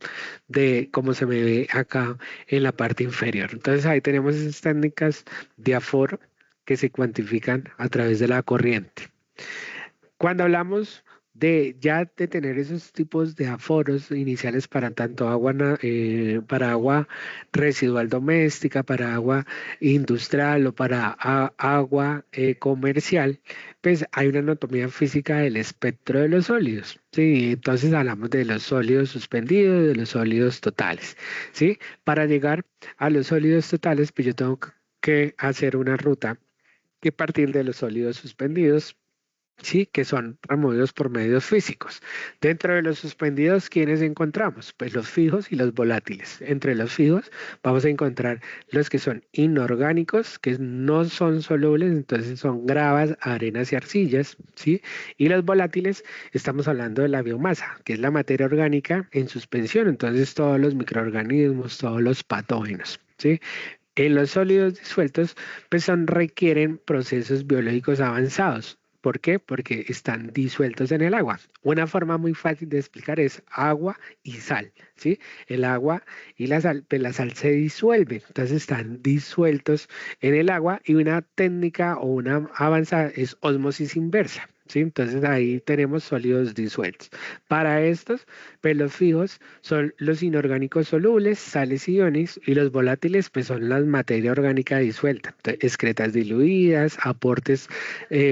de, como se me ve acá en la parte inferior. Entonces, ahí tenemos esas técnicas de aforo que se cuantifican a través de la corriente. Cuando hablamos de tener esos tipos de aforos iniciales para tanto agua, para agua residual doméstica, para agua industrial o para agua comercial, pues hay una anatomía física del espectro de los sólidos, ¿sí? Entonces hablamos de los sólidos suspendidos, de los sólidos totales, ¿sí? Para llegar a los sólidos totales, pues yo tengo que hacer una ruta y partir de los sólidos suspendidos, sí, que son removidos por medios físicos. Dentro de los suspendidos, ¿quiénes encontramos? Pues los fijos y los volátiles. Entre los fijos vamos a encontrar los que son inorgánicos, que no son solubles, entonces son gravas, arenas y arcillas, ¿sí? Y los volátiles, estamos hablando de la biomasa, que es la materia orgánica en suspensión, entonces todos los microorganismos, todos los patógenos, ¿sí? En los sólidos disueltos, pues requieren procesos biológicos avanzados. ¿Por qué? Porque están disueltos en el agua. Una forma muy fácil de explicar es agua y sal, ¿sí? El agua y la sal, pues la sal se disuelve, entonces están disueltos en el agua y una técnica o una avanzada es ósmosis inversa, ¿sí? Entonces ahí tenemos sólidos disueltos. Para estos, pues los fijos son los inorgánicos solubles, sales y iones, y los volátiles pues son la materia orgánica disuelta, entonces, excretas diluidas, aportes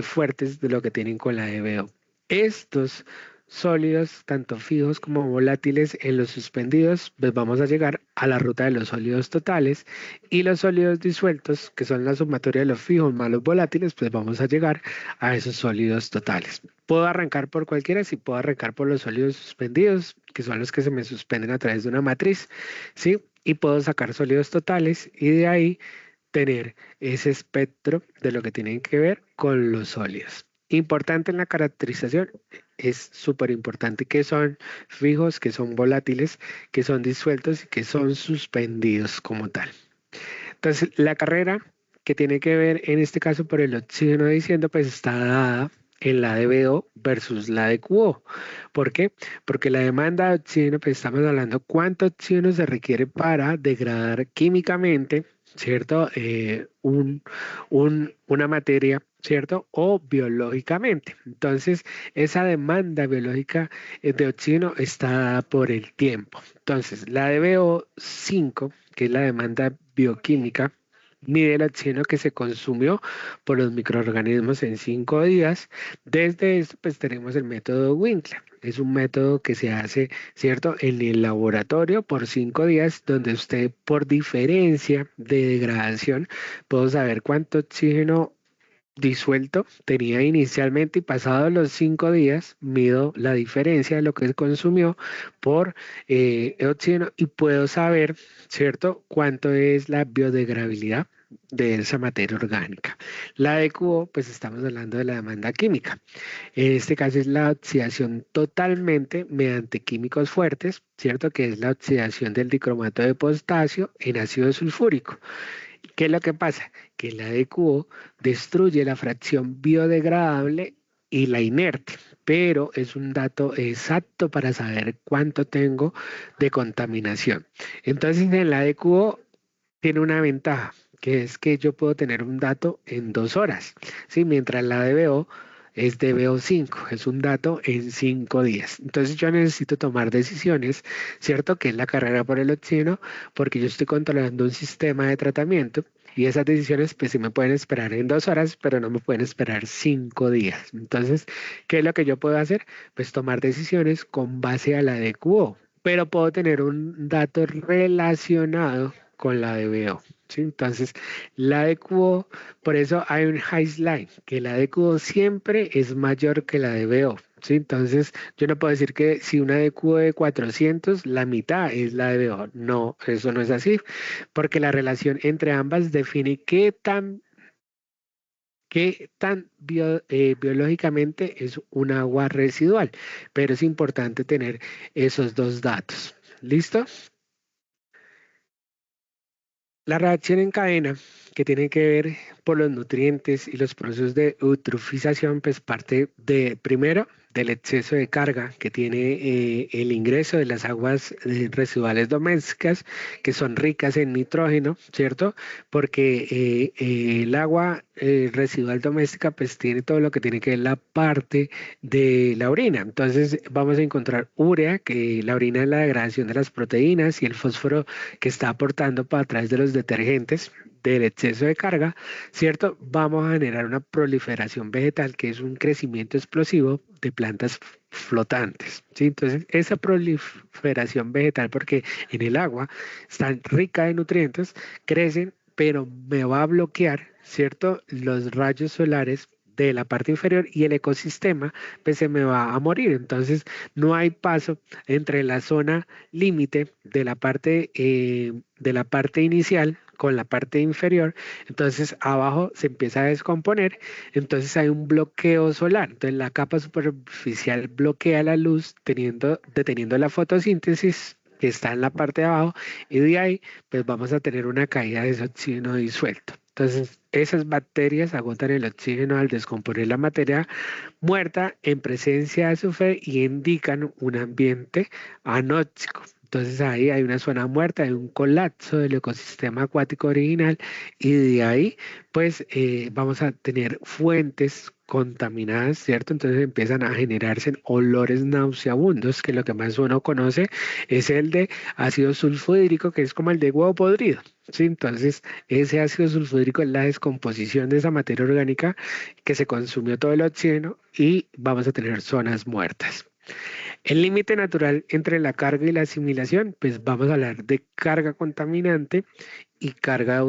fuertes de lo que tienen con la EBO. Estos sólidos, tanto fijos como volátiles en los suspendidos, pues vamos a llegar a la ruta de los sólidos totales, y los sólidos disueltos, que son la sumatoria de los fijos más los volátiles, pues vamos a llegar a esos sólidos totales. Puedo arrancar por cualquiera, sí puedo arrancar por los sólidos suspendidos, que son los que se me suspenden a través de una matriz, ¿sí? Y puedo sacar sólidos totales y de ahí tener ese espectro de lo que tienen que ver con los sólidos. Importante en la caracterización, es súper importante que son fijos, que son volátiles, que son disueltos y que son suspendidos como tal. Entonces, la carrera que tiene que ver en este caso por el oxígeno diciendo, pues está dada en la de BO versus la de QO. ¿Por qué? Porque la demanda de oxígeno, pues estamos hablando cuánto oxígeno se requiere para degradar químicamente, ¿cierto? Una materia, ¿cierto? O biológicamente. Entonces, esa demanda biológica de oxígeno está dada por el tiempo. Entonces, la de BO5, que es la demanda bioquímica, mide el oxígeno que se consumió por los microorganismos en 5 días. Desde esto, pues tenemos el método Winkler. Es un método que se hace, ¿cierto?, en el laboratorio por 5 días, donde usted, por diferencia de degradación, puede saber cuánto oxígeno disuelto tenía inicialmente y pasados los 5 días mido la diferencia de lo que consumió por oxígeno y puedo saber, ¿cierto?, cuánto es la biodegradabilidad de esa materia orgánica. La de QO, pues estamos hablando de la demanda química. En este caso es la oxidación totalmente mediante químicos fuertes, ¿cierto?, que es la oxidación del dicromato de potasio en ácido sulfúrico. ¿Qué es lo que pasa? Que la DQO destruye la fracción biodegradable y la inerte, pero es un dato exacto para saber cuánto tengo de contaminación. Entonces, en la DQO tiene una ventaja, que es que yo puedo tener un dato en 2 horas, ¿sí? Mientras la DBO es de BO5, es un dato en 5 días. Entonces yo necesito tomar decisiones, ¿cierto? Que es la carrera por el oxígeno, porque yo estoy controlando un sistema de tratamiento y esas decisiones pues sí me pueden esperar en 2 horas, pero no me pueden esperar 5 días. Entonces, ¿qué es lo que yo puedo hacer? Pues tomar decisiones con base a la de QO, pero puedo tener un dato relacionado con la de BO, ¿sí? Entonces, la de QO, por eso hay un baseline, que la de QO siempre es mayor que la de BO, ¿sí? Entonces, yo no puedo decir que si una de QO de 400, la mitad es la de BO. No, eso no es así, porque la relación entre ambas define qué tan biológicamente es un agua residual, pero es importante tener esos 2 datos. ¿Listo? La reacción en cadena que tiene que ver por los nutrientes y los procesos de eutrofización, pues parte de, primero, del exceso de carga que tiene el ingreso de las aguas residuales domésticas, que son ricas en nitrógeno, ¿cierto? Porque el agua residual doméstica pues tiene todo lo que tiene que ver la parte de la orina. Entonces vamos a encontrar urea, que la orina es la degradación de las proteínas, y el fósforo que está aportando a través de los detergentes del exceso de carga, ¿cierto? Vamos a generar una proliferación vegetal, que es un crecimiento explosivo de plantas flotantes, ¿sí? Entonces, esa proliferación vegetal, porque en el agua está rica de nutrientes, crecen, pero me va a bloquear, ¿cierto?, los rayos solares de la parte inferior, y el ecosistema pues se me va a morir. Entonces no hay paso entre la zona límite de la parte inicial con la parte inferior. Entonces abajo se empieza a descomponer, entonces hay un bloqueo solar. Entonces la capa superficial bloquea la luz deteniendo la fotosíntesis que está en la parte de abajo, y de ahí pues vamos a tener una caída de ese oxígeno disuelto. Entonces, esas bacterias agotan el oxígeno al descomponer la materia muerta en presencia de azufre y indican un ambiente anóxico. Entonces ahí hay una zona muerta, hay un colapso del ecosistema acuático original, y de ahí pues vamos a tener fuentes contaminadas, ¿cierto? Entonces empiezan a generarse olores nauseabundos, que lo que más uno conoce es el de ácido sulfúrico, que es como el de huevo podrido, ¿sí? Entonces ese ácido sulfúrico es la descomposición de esa materia orgánica que se consumió todo el oxígeno, y vamos a tener zonas muertas. El límite natural entre la carga y la asimilación, pues vamos a hablar de carga contaminante y carga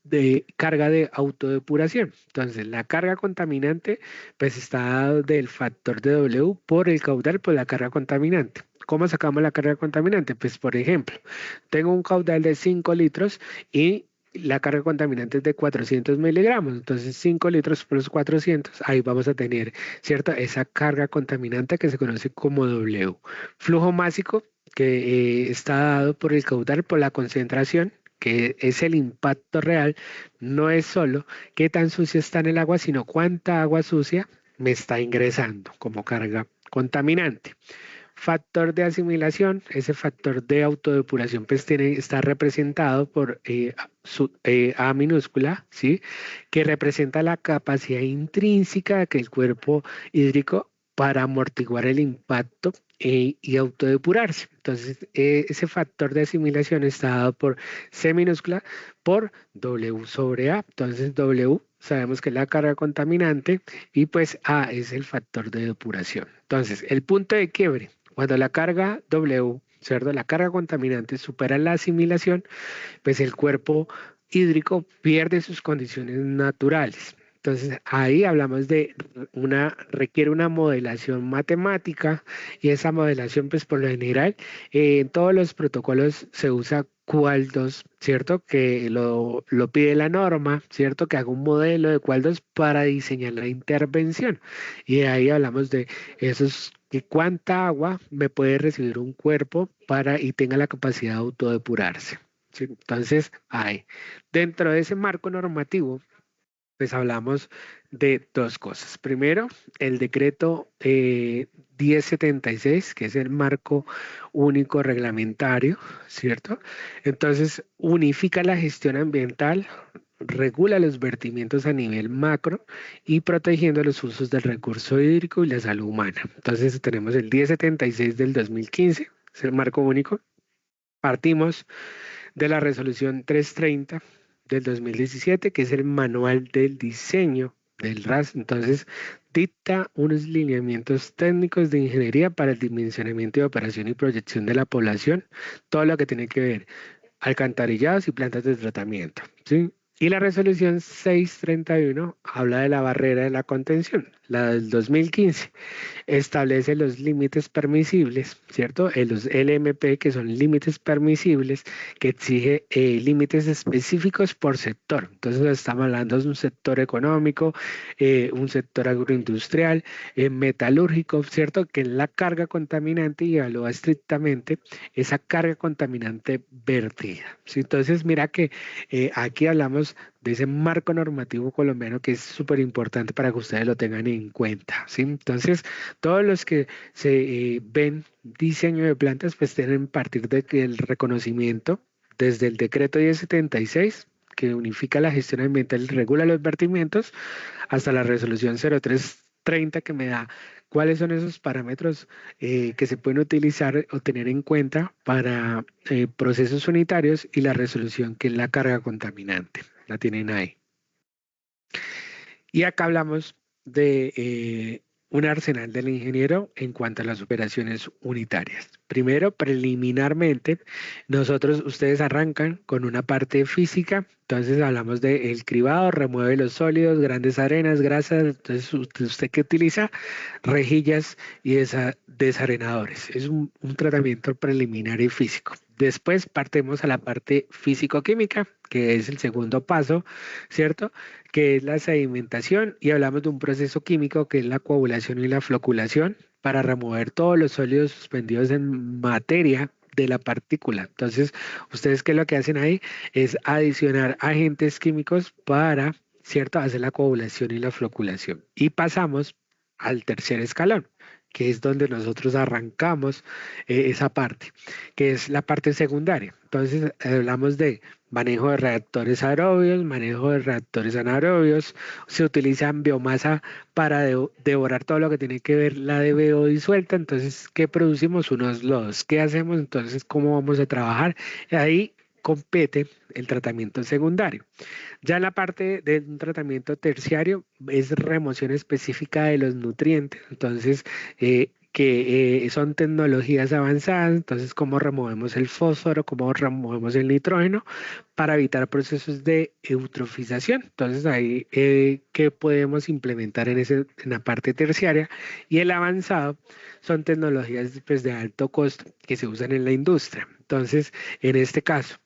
de autodepuración. Entonces, la carga contaminante pues está dado del factor de W por el caudal por la carga contaminante. ¿Cómo sacamos la carga contaminante? Pues, por ejemplo, tengo un caudal de 5 litros y la carga contaminante es de 400 miligramos. Entonces, 5 litros por los 400, ahí vamos a tener, ¿cierto?, esa carga contaminante que se conoce como W. Flujo másico, que está dado por el caudal por la concentración, que es el impacto real. No es solo qué tan sucia está en el agua, sino cuánta agua sucia me está ingresando como carga contaminante. Factor de asimilación, ese factor de autodepuración pues está representado por A minúscula, ¿sí?, que representa la capacidad intrínseca que el cuerpo hídrico para amortiguar el impacto y autodepurarse. Entonces, ese factor de asimilación está dado por C minúscula por W sobre A. Entonces, W sabemos que es la carga contaminante, y pues A es el factor de depuración. Entonces, el punto de quiebre, cuando la carga W, ¿cierto?, la carga contaminante supera la asimilación, pues el cuerpo hídrico pierde sus condiciones naturales. Entonces ahí hablamos de requiere una modelación matemática, y esa modelación pues por lo general en todos los protocolos se usa QAL2, ¿cierto?, que lo pide la norma, ¿cierto?, que haga un modelo de QAL2 para diseñar la intervención, y de ahí hablamos de esos, que cuánta agua me puede recibir un cuerpo y tenga la capacidad de autodepurarse, ¿sí? Entonces ahí, dentro de ese marco normativo, pues hablamos de dos cosas. Primero, el decreto 1076, que es el marco único reglamentario, ¿cierto? Entonces, unifica la gestión ambiental, regula los vertimientos a nivel macro y protegiendo los usos del recurso hídrico y la salud humana. Entonces, tenemos el 1076 del 2015, es el marco único. Partimos de la resolución 330 del 2017, que es el manual del diseño del RAS. Entonces, dicta unos lineamientos técnicos de ingeniería para el dimensionamiento y operación y proyección de la población, todo lo que tiene que ver alcantarillados y plantas de tratamiento, ¿sí? Y la resolución 631 habla de la barrera de la contención, la del 2015, establece los límites permisibles, ¿cierto? Los LMP, que son límites permisibles, que exige límites específicos por sector. Entonces estamos hablando de un sector económico, un sector agroindustrial, metalúrgico, ¿cierto?, que es la carga contaminante, y evalúa estrictamente esa carga contaminante vertida, ¿sí? Entonces mira que aquí hablamos hablamos de ese marco normativo colombiano que es súper importante para que ustedes lo tengan en cuenta, ¿sí? Entonces, todos los que se ven diseño de plantas, pues tienen a partir de que el reconocimiento desde el decreto 1076, que unifica la gestión ambiental y regula los vertimientos, hasta la resolución 0330 que me da cuáles son esos parámetros que se pueden utilizar o tener en cuenta para procesos unitarios y la resolución que es la carga contaminante. La tienen ahí. Y acá hablamos de un arsenal del ingeniero en cuanto a las operaciones unitarias. Primero, preliminarmente, ustedes arrancan con una parte física, entonces hablamos de el cribado, remueve los sólidos, grandes arenas, grasas, entonces usted que utiliza rejillas y desarenadores. Es un tratamiento preliminar y físico. Después partemos a la parte físico-química, que es el segundo paso, ¿cierto? Que es la sedimentación y hablamos de un proceso químico que es la coagulación y la floculación para remover todos los sólidos suspendidos en materia de la partícula. Entonces, ustedes qué es lo que hacen ahí es adicionar agentes químicos para, ¿cierto?, hacer la coagulación y la floculación. Y pasamos al tercer escalón, que es donde nosotros arrancamos esa parte, que es la parte secundaria. Entonces, hablamos de manejo de reactores aerobios, manejo de reactores anaerobios, se utilizan biomasa para devorar todo lo que tiene que ver la DBO disuelta. Entonces, ¿qué producimos? Unos lodos. ¿Qué hacemos? Entonces, ¿cómo vamos a trabajar? Ahí compete el tratamiento secundario. Ya en la parte de un tratamiento terciario es remoción específica de los nutrientes, entonces son tecnologías avanzadas, entonces cómo removemos el fósforo, cómo removemos el nitrógeno para evitar procesos de eutrofización. Entonces ahí qué podemos implementar en la parte terciaria, y el avanzado son tecnologías pues, de alto costo que se usan en la industria. Entonces en este caso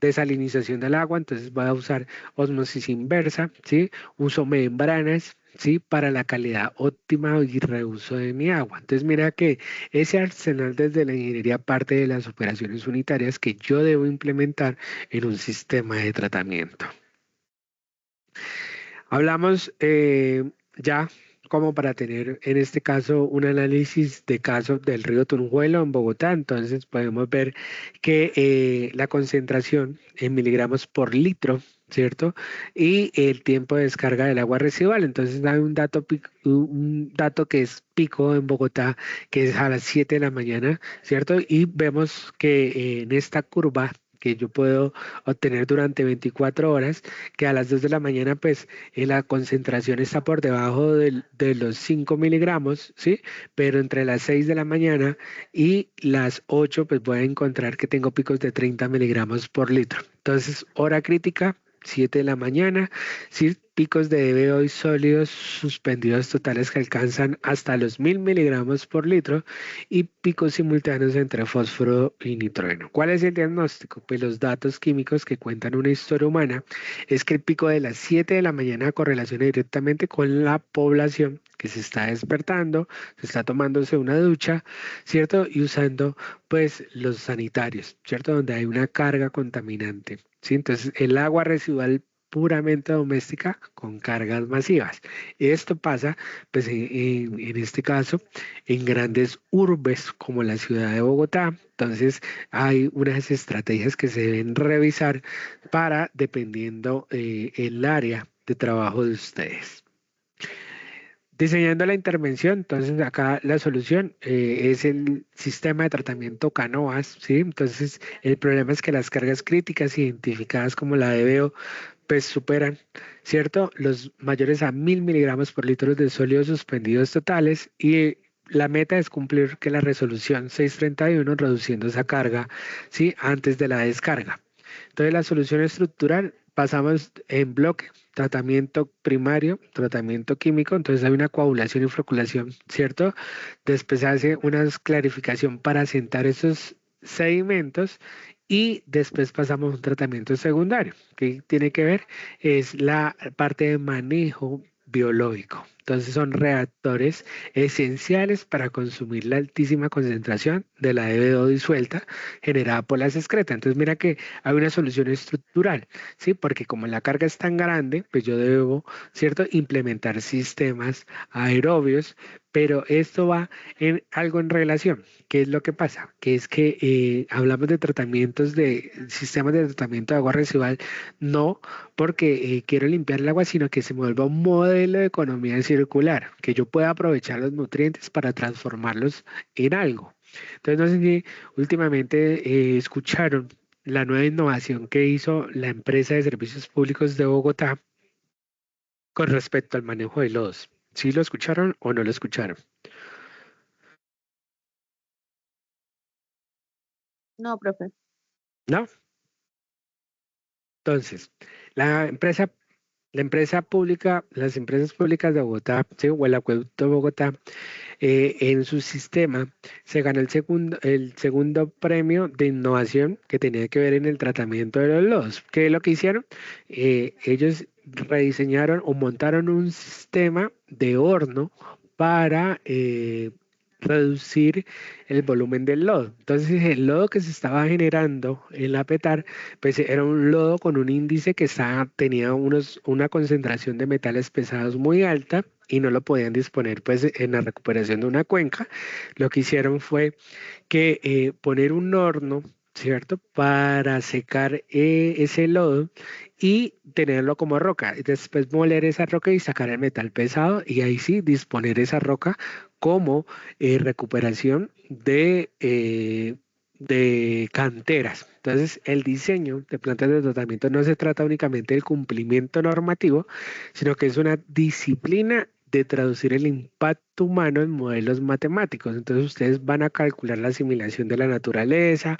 desalinización del agua, entonces voy a usar ósmosis inversa, ¿sí? Uso membranas, ¿sí? Para la calidad óptima y reuso de mi agua. Entonces mira que ese arsenal desde la ingeniería parte de las operaciones unitarias que yo debo implementar en un sistema de tratamiento. Hablamos ya como para tener en este caso un análisis de caso del río Tunjuelo en Bogotá. Entonces podemos ver que la concentración en miligramos por litro, ¿cierto? Y el tiempo de descarga del agua residual. Entonces hay un dato que es pico en Bogotá, que es a las 7 de la mañana, ¿cierto? Y vemos que en esta curva que yo puedo obtener durante 24 horas, que a las 2 de la mañana pues la concentración está por debajo de los 5 miligramos, ¿sí? Pero entre las 6 de la mañana y las 8 pues voy a encontrar que tengo picos de 30 miligramos por litro. Entonces, hora crítica, 7 de la mañana, ¿sí? Picos de DBO y sólidos suspendidos totales que alcanzan hasta los 1000 miligramos por litro y picos simultáneos entre fósforo y nitrógeno. ¿Cuál es el diagnóstico? Pues los datos químicos que cuentan una historia humana es que el pico de las 7 de la mañana correlaciona directamente con la población que se está despertando, se está tomándose una ducha, ¿cierto? Y usando pues los sanitarios, ¿cierto? Donde hay una carga contaminante, ¿sí? Entonces el agua residual puramente doméstica con cargas masivas. Esto pasa, pues en este caso, en grandes urbes como la ciudad de Bogotá. Entonces hay unas estrategias que se deben revisar para, dependiendo el área de trabajo de ustedes. Diseñando la intervención, entonces acá la solución es el sistema de tratamiento Canoas, ¿sí? Entonces el problema es que las cargas críticas identificadas como la DBO pues superan, ¿cierto?, los mayores a 1000 miligramos por litro de sólidos suspendidos totales, y la meta es cumplir que la resolución 631 reduciendo esa carga, ¿sí?, antes de la descarga. Entonces la solución estructural pasamos en bloque, tratamiento primario, tratamiento químico, entonces hay una coagulación y floculación, ¿cierto? Después se hace una clarificación para asentar esos sedimentos y después pasamos a un tratamiento secundario, que tiene que ver es la parte de manejo biológico. Entonces son reactores esenciales para consumir la altísima concentración de la EBO disuelta generada por las excretas. Entonces mira que hay una solución estructural, ¿sí? Porque como la carga es tan grande, pues yo debo, ¿cierto?, implementar sistemas aerobios, pero esto va en algo en relación. ¿Qué es lo que pasa? Que es que hablamos de tratamientos de sistemas de tratamiento de agua residual, no porque quiero limpiar el agua, sino que se me vuelva un modelo de economía circular, que yo pueda aprovechar los nutrientes para transformarlos en algo. Entonces, no sé si últimamente escucharon la nueva innovación que hizo la empresa de servicios públicos de Bogotá con respecto al manejo de lodos. ¿Sí lo escucharon o no lo escucharon? No, profe. ¿No? Entonces, la empresa, la empresa pública, las empresas públicas de Bogotá, ¿sí?, o el acueducto de Bogotá, en su sistema se ganó el segundo premio de innovación que tenía que ver en el tratamiento de los lodos. ¿Qué es lo que hicieron? Ellos rediseñaron o montaron un sistema de horno para reducir el volumen del lodo. Entonces el lodo que se estaba generando en la PETAR, pues era un lodo con un índice que tenía una concentración de metales pesados muy alta y no lo podían disponer pues en la recuperación de una cuenca. Lo que hicieron fue que poner un horno, ¿cierto?, para secar ese lodo y tenerlo como roca. Y después moler esa roca y sacar el metal pesado y ahí sí disponer esa roca como recuperación de canteras. Entonces, el diseño de plantas de tratamiento no se trata únicamente del cumplimiento normativo, sino que es una disciplina de traducir el impacto humano en modelos matemáticos. Entonces, ustedes van a calcular la asimilación de la naturaleza,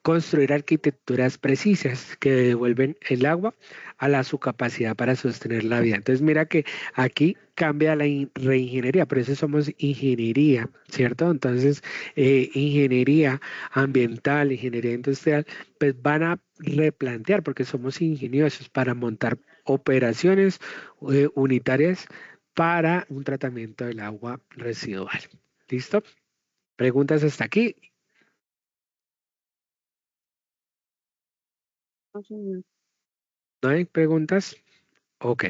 construir arquitecturas precisas que devuelven el agua a su capacidad para sostener la vida. Entonces, mira que aquí cambia la reingeniería, por eso somos ingeniería, ¿cierto? Entonces, ingeniería ambiental, ingeniería industrial, pues van a replantear, porque somos ingeniosos para montar operaciones unitarias para un tratamiento del agua residual. ¿Listo? ¿Preguntas hasta aquí? No, señor. ¿No hay preguntas? Ok.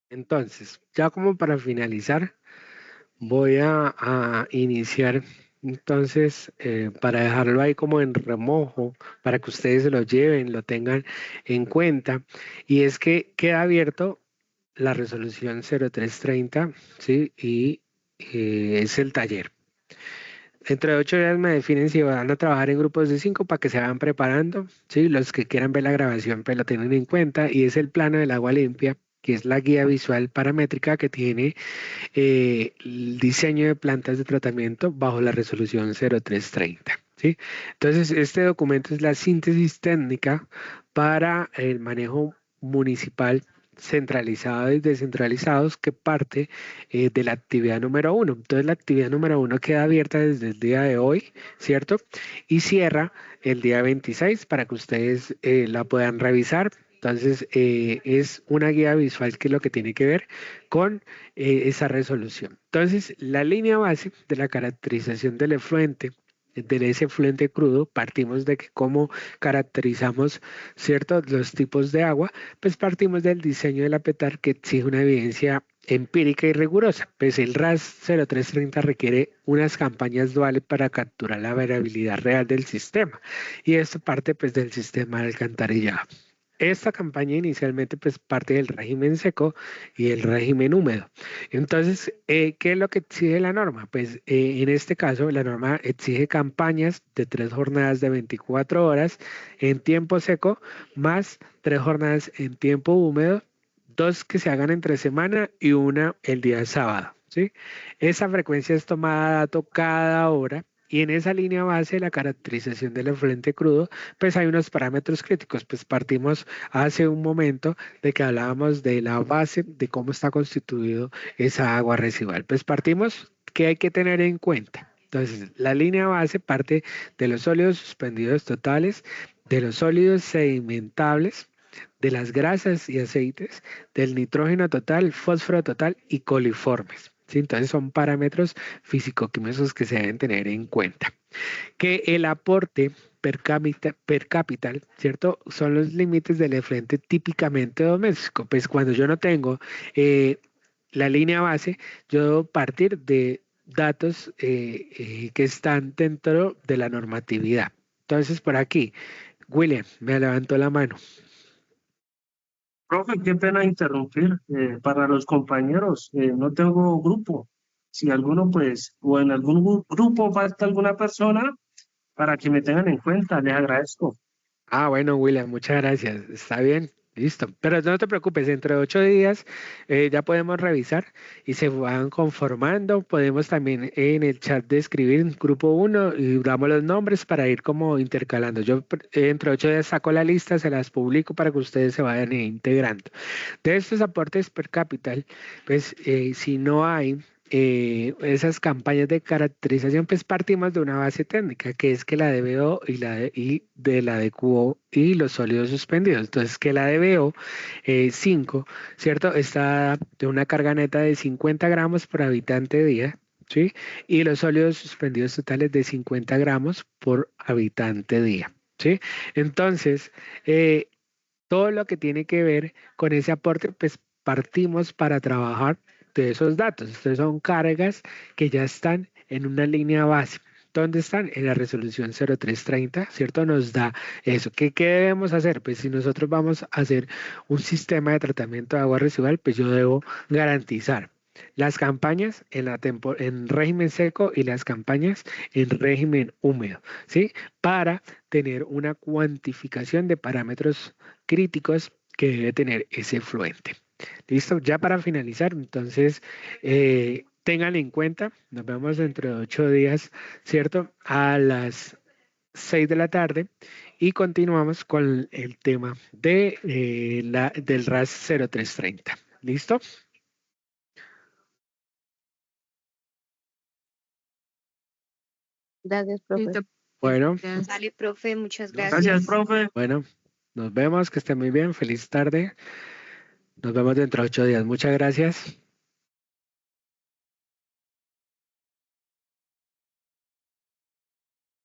Entonces, ya como para finalizar, voy a iniciar, entonces, para dejarlo ahí como en remojo, para que ustedes se lo lleven, lo tengan en cuenta, y es que queda abierto la resolución 0330, ¿sí? Y es el taller. Entre 8 días me definen si van a trabajar en grupos de 5 para que se vayan preparando, ¿sí? Los que quieran ver la grabación, pues lo tienen en cuenta, y es el plano del agua limpia, que es la guía visual paramétrica que tiene el diseño de plantas de tratamiento bajo la resolución 0330, ¿sí? Entonces, este documento es la síntesis técnica para el manejo municipal centralizado y descentralizados que parte de la actividad número 1. Entonces, la actividad número 1 queda abierta desde el día de hoy, ¿cierto? Y cierra el día 26 para que ustedes la puedan revisar. Entonces, es una guía visual que es lo que tiene que ver con esa resolución. Entonces, la línea base de la caracterización del efluente, de ese efluente crudo, partimos de que cómo caracterizamos ciertos los tipos de agua, pues partimos del diseño de la PETAR que exige una evidencia empírica y rigurosa. Pues el RAS 0330 requiere unas campañas duales para capturar la variabilidad real del sistema y esto parte pues del sistema de alcantarillado. esta campaña inicialmente pues parte del régimen seco y el régimen húmedo. Entonces, ¿qué es lo que exige la norma? Pues en este caso la norma exige campañas de 3 jornadas de 24 horas en tiempo seco más 3 jornadas en tiempo húmedo, 2 que se hagan entre semana y una el día sábado, ¿sí? Esa frecuencia es tomada dato cada hora. Y en esa línea base, la caracterización del efluente crudo, pues hay unos parámetros críticos. Pues partimos hace un momento de que hablábamos de la base, de cómo está constituido esa agua residual. Pues partimos que hay que tener en cuenta. Entonces, la línea base parte de los sólidos suspendidos totales, de los sólidos sedimentables, de las grasas y aceites, del nitrógeno total, fósforo total y coliformes. ¿Sí? Entonces son parámetros físico-químicos que se deben tener en cuenta. Que el aporte per cápita, ¿cierto? Son los límites del efluente típicamente doméstico. Pues cuando yo no tengo la línea base, yo debo partir de datos que están dentro de la normatividad. Entonces, por aquí, William, me levantó la mano. Profe, qué pena interrumpir. Para los compañeros, no tengo grupo. Si alguno, pues, o en algún grupo falta alguna persona, para que me tengan en cuenta, les agradezco. Ah, bueno, William, muchas gracias. Está bien, listo. Pero no te preocupes, dentro de 8 días ya podemos revisar y se van conformando. Podemos también en el chat de escribir grupo 1 y damos los nombres para ir como intercalando. Yo dentro de 8 días saco la lista, se las publico para que ustedes se vayan integrando. De estos aportes per cápita, pues si no hay esas campañas de caracterización, pues partimos de una base técnica, que es que la DBO y de la DQO y los sólidos suspendidos. Entonces, que la DBO 5, ¿cierto? Está de una carga neta de 50 gramos por habitante día, ¿sí? Y los sólidos suspendidos totales de 50 gramos por habitante día, ¿sí? Entonces, todo lo que tiene que ver con ese aporte, pues partimos para trabajar de esos datos. Entonces son cargas que ya están en una línea base. ¿Dónde están? En la resolución 0330, ¿cierto? Nos da eso. ¿Qué debemos hacer? Pues si nosotros vamos a hacer un sistema de tratamiento de agua residual, pues yo debo garantizar las campañas en régimen seco y las campañas en régimen húmedo, ¿sí? Para tener una cuantificación de parámetros críticos que debe tener ese efluente. Listo, ya para finalizar, entonces tengan en cuenta, nos vemos dentro de 8 días, ¿cierto? A las 6 de la tarde y continuamos con el tema del RAS 0330. ¿Listo? Gracias, profe. Listo. Bueno, Vale, profe, muchas Gracias, gracias. profe. bueno, nos vemos, que esté muy bien, feliz tarde. Nos vemos dentro de 8 días. Muchas gracias.